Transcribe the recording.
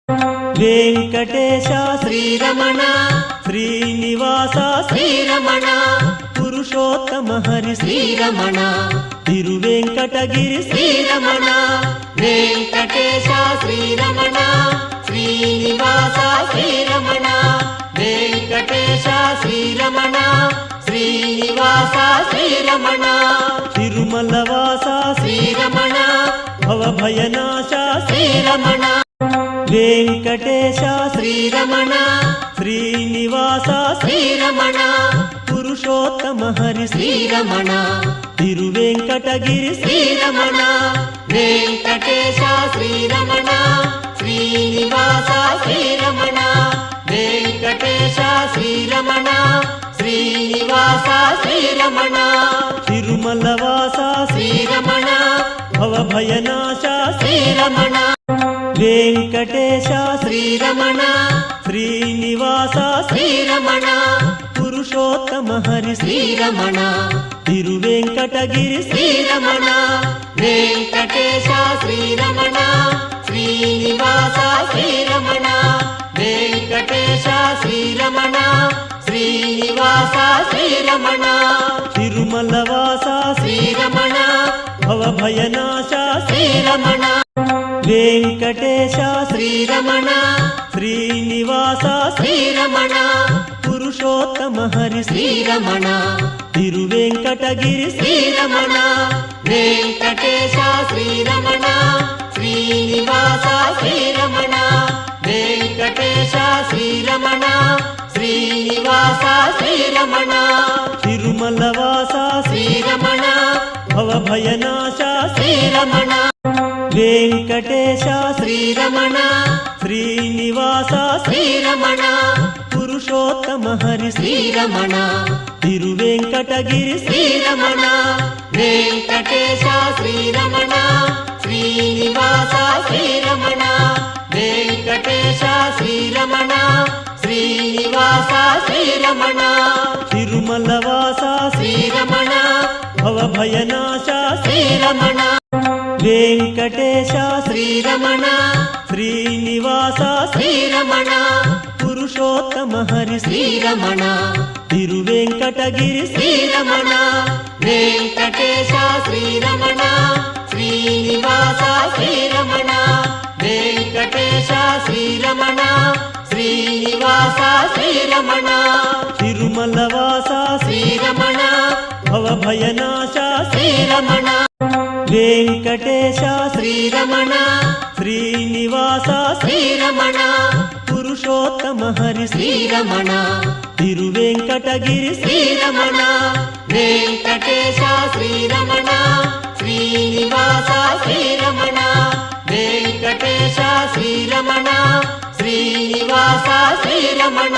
వెంకటేశ శ్రీరమణ శ్రీనివాస శ్రీరమణ పురుషోత్తమ హరి శ్రీరమణ తిరువెంకటగిరి శ్రీరమణ వెంకటేశ శ్రీరమణ శ్రీనివాస శ్రీరమణ వెంకటేశ శ్రీరమణ శ్రీనివాస శ్రీరమణ తిరుమల వాస శ్రీరమణ భవభయనాశ శ్రీరమణ వెంకటేశ శ్రీరమణ శ్రీనివాస శ్రీరమణ పురుషోత్తమ హరి శ్రీరమణ తిరువెంకటగిరి శ్రీరమణ వెంకటేశ శ్రీరమణ శ్రీనివాస శ్రీరమణ వెంకటేశ శ్రీరమణ శ్రీనివాస శ్రీరమణ తిరుమల వాస శ్రీరమణ భవభయనాశ శ్రీరమణ వెంకటేశ శ్రీరమణ శ్రీనివాస శ్రీరమణ పురుషోత్తమ హరి శ్రీరమణ తిరువెంకటగిరి శ్రీరమణ వెంకటేశ శ్రీరమణ శ్రీనివాస శ్రీరమణ వెంకటేశ శ్రీరమణ శ్రీనివాస శ్రీరమణ తిరుమల వాస శ్రీరమణ భవభయనాశ శ్రీరమణ వెంకటేశ శ్రీరమణ శ్రీనివాస శ్రీరమణ పురుషోత్తమ హరి శ్రీరమణ తిరువెంకటగిరి శ్రీరమణ వెంకటేశ శ్రీరమణ శ్రీనివాస శ్రీరమణ వెంకటేశ శ్రీరమణ శ్రీనివాస శ్రీరమణ తిరుమల వాస శ్రీరమణ భవభయనాశ శ్రీరమణ వెంకటేశ శ్రీరమణ శ్రీనివాస శ్రీరమణ పురుషోత్తమ హరి శ్రీరమణ తిరువెంకటగిరి శ్రీరమణ వెంకటేశ శ్రీరమణ శ్రీనివాస శ్రీరమణ వెంకటేశ శ్రీరమణ శ్రీనివాస శ్రీరమణ తిరుమల వాస శ్రీరమణ భవభయనాశ శ్రీరమణ వెంకటేశ శ్రీరమణ శ్రీనివాస శ్రీరమణ పురుషోత్తమ హరి శ్రీరమణ తిరువెంకటగిరి శ్రీరమణ వెంకటేశ శ్రీరమణ శ్రీనివాస శ్రీరమణ వెంకటేశ శ్రీరమణ శ్రీనివాస శ్రీరమణ తిరుమల వాస శ్రీరమణ భవభయనాశ శ్రీరమణ వెంకటేశ శ్రీరమణ శ్రీనివాస శ్రీరమణ పురుషోత్తమ హరి శ్రీరమణ తిరువెంకటగిరి శ్రీరమణ వెంకటేశ శ్రీరమణ శ్రీనివాస శ్రీరమణ వెంకటేశ శ్రీరమణ శ్రీనివాస శ్రీరమణ